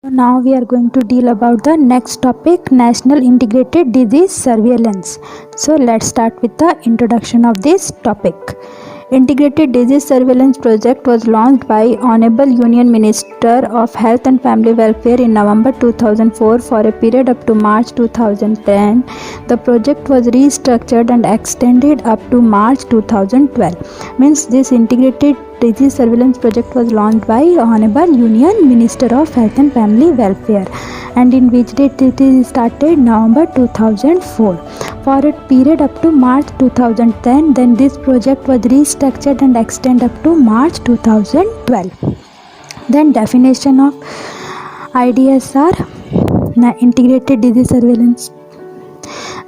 Now we are going to deal about the next topic, National Integrated Disease Surveillance. So let's start with the introduction of this topic. Integrated Disease Surveillance Project was launched by Honorable Union Minister of Health and Family Welfare in November 2004 for a period up to March 2010. The project was restructured and extended up to March 2012. Means this Integrated Disease Surveillance Project was launched by Honorable Union Minister of Health and Family Welfare, and in which date it is started November 2004 for a period up to March 2010. Then this project was restructured and extended up to March 2012. Then definition of IDSR, Integrated Disease Surveillance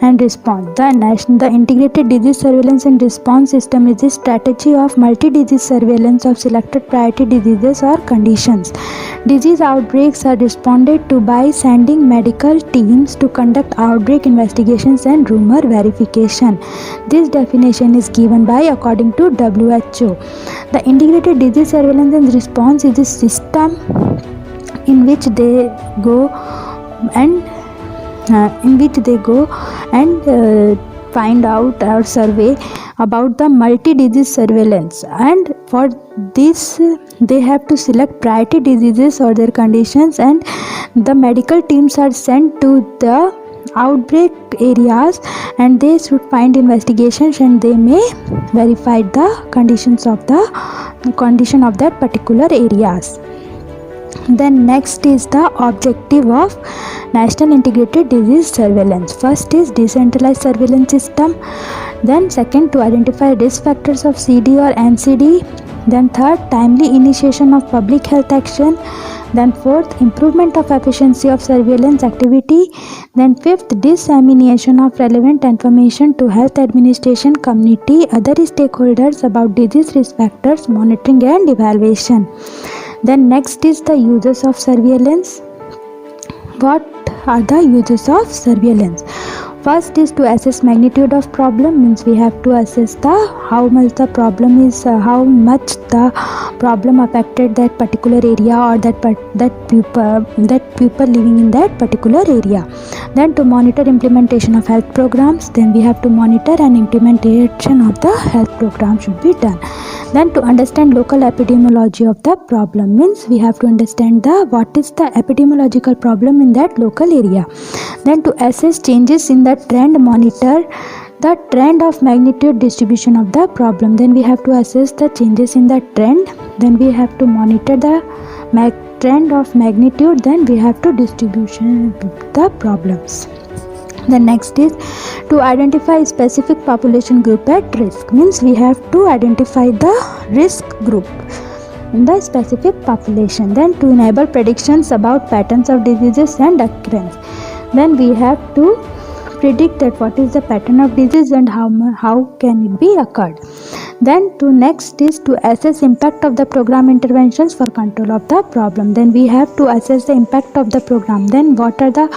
and Response. The Integrated Disease Surveillance and Response System is a strategy of multi-disease surveillance of selected priority diseases or conditions. Disease outbreaks are responded to by sending medical teams to conduct outbreak investigations and rumor verification. This definition is given by according to WHO. The Integrated Disease Surveillance and Response is a system in which they go and find out or survey about the multi-disease surveillance, and for this they have to select priority diseases or their conditions, and the medical teams are sent to the outbreak areas and they should find investigations and they may verify the condition of that particular areas. Then next is the objective of National Integrated Disease Surveillance. First is decentralized surveillance system. Then second, to identify risk factors of CD or NCD. Then third, timely initiation of public health action. Then fourth, improvement of efficiency of surveillance activity. Then fifth, dissemination of relevant information to health administration, community, other stakeholders about disease risk factors, monitoring and evaluation. Then next is the uses of surveillance. What are the uses of surveillance? First is to assess magnitude of problem, means we have to assess how much the problem affected that particular area or that people living in that particular area. Then to monitor implementation of health programs, then we have to monitor and implementation of the health program should be done. Then to understand local epidemiology of the problem, means we have to understand what is the epidemiological problem in that local area. Then to assess changes in the trend, monitor the trend of magnitude distribution of the problem. Then we have to assess the changes in the trend. Then we have to monitor the trend of magnitude. Then we have to distribution the problems. The next is to identify specific population group at risk, means we have to identify the risk group in the specific population. Then to enable predictions about patterns of diseases and occurrence. Then we have to predict that what is the pattern of disease and how can it be occurred. Then to next is to assess impact of the program interventions for control of the problem. Then we have to assess the impact of the program. Then what are the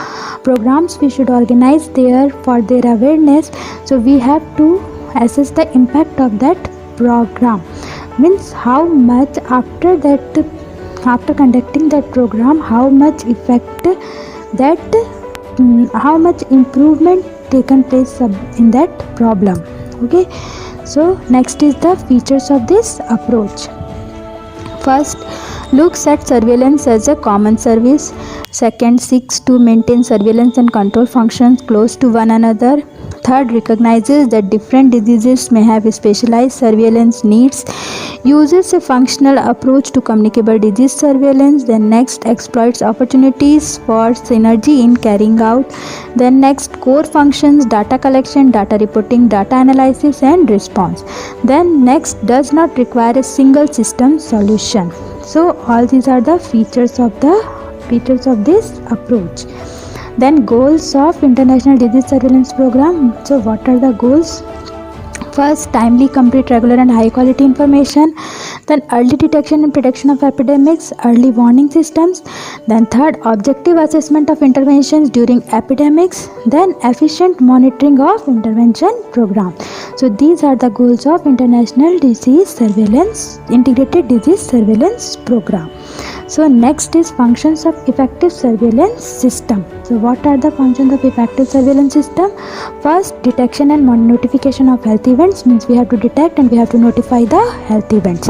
programs we should organize there for their awareness. So we have to assess the impact of that program, means how much after conducting that program, how much effect how much improvement taken place in that problem. Okay, so next is the features of this approach. First, looks at surveillance as a common service. Second, seeks to maintain surveillance and control functions close to one another. Third, recognizes that different diseases may have specialized surveillance needs. Uses a functional approach to communicable disease surveillance. Then next, exploits opportunities for synergy in carrying out. Then next, core functions, data collection, data reporting, data analysis and response. Then next, does not require a single system solution. So all these are the features of this approach. Then goals of International Disease Surveillance Program. So what are the goals? First, timely, complete, regular and high quality information. Then early detection and prediction of epidemics, early warning systems. Then third, objective assessment of interventions during epidemics. Then efficient monitoring of intervention program. So these are the goals of International Disease Surveillance, Integrated Disease Surveillance Program. So next is functions of effective surveillance system. So what are the functions of effective surveillance system? First, detection and notification of health events, means we have to detect and we have to notify the health events.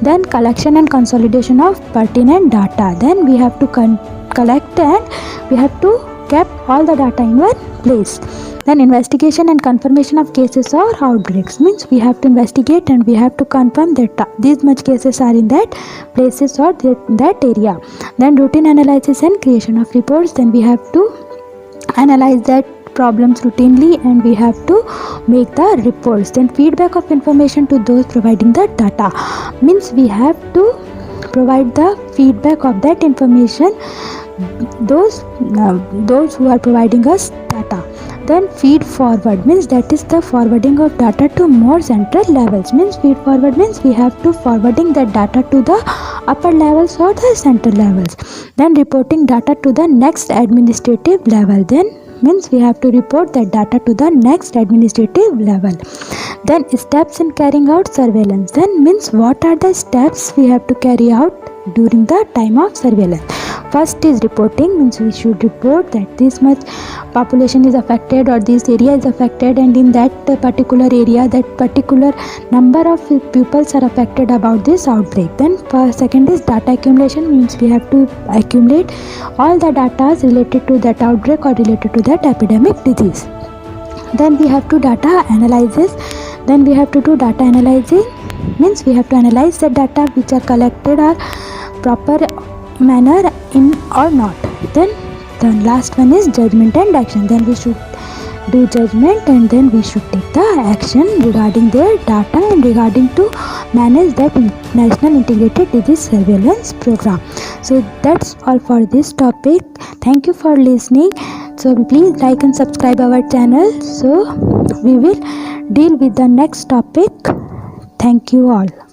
Then collection and consolidation of pertinent data. Then we have to collect and we have to keep all the data in one place. Then investigation and confirmation of cases or outbreaks, means we have to investigate and we have to confirm that these much cases are in that places or that area. Then routine analysis and creation of reports. Then we have to analyze that problems routinely and we have to make the reports. Then feedback of information to those providing the data, means we have to provide the feedback of that information those who are providing us data. Then feed forward, means that is the forwarding of data to more central levels, means feed forward means we have to forwarding that data to the upper levels or the central levels. Then reporting data to the next administrative level, then means we have to report that data to the next administrative level. Then steps in carrying out surveillance, then means what are the steps we have to carry out during the time of surveillance. First is reporting, means we should report that this much population is affected or this area is affected and in that particular area that particular number of pupils are affected about this outbreak. Then second is data accumulation, means we have to accumulate all the data related to that outbreak or related to that epidemic disease. Then we have to data analysis, then we have to do data analysis, means we have to analyze the data which are collected are proper manner in or not. Then the last one is judgment and action, then we should do judgment and then we should take the action regarding their data and regarding to manage that national integrated disease surveillance program. So that's all for this topic. Thank you for listening. So please like and subscribe our channel, so we will deal with the next topic. Thank you all.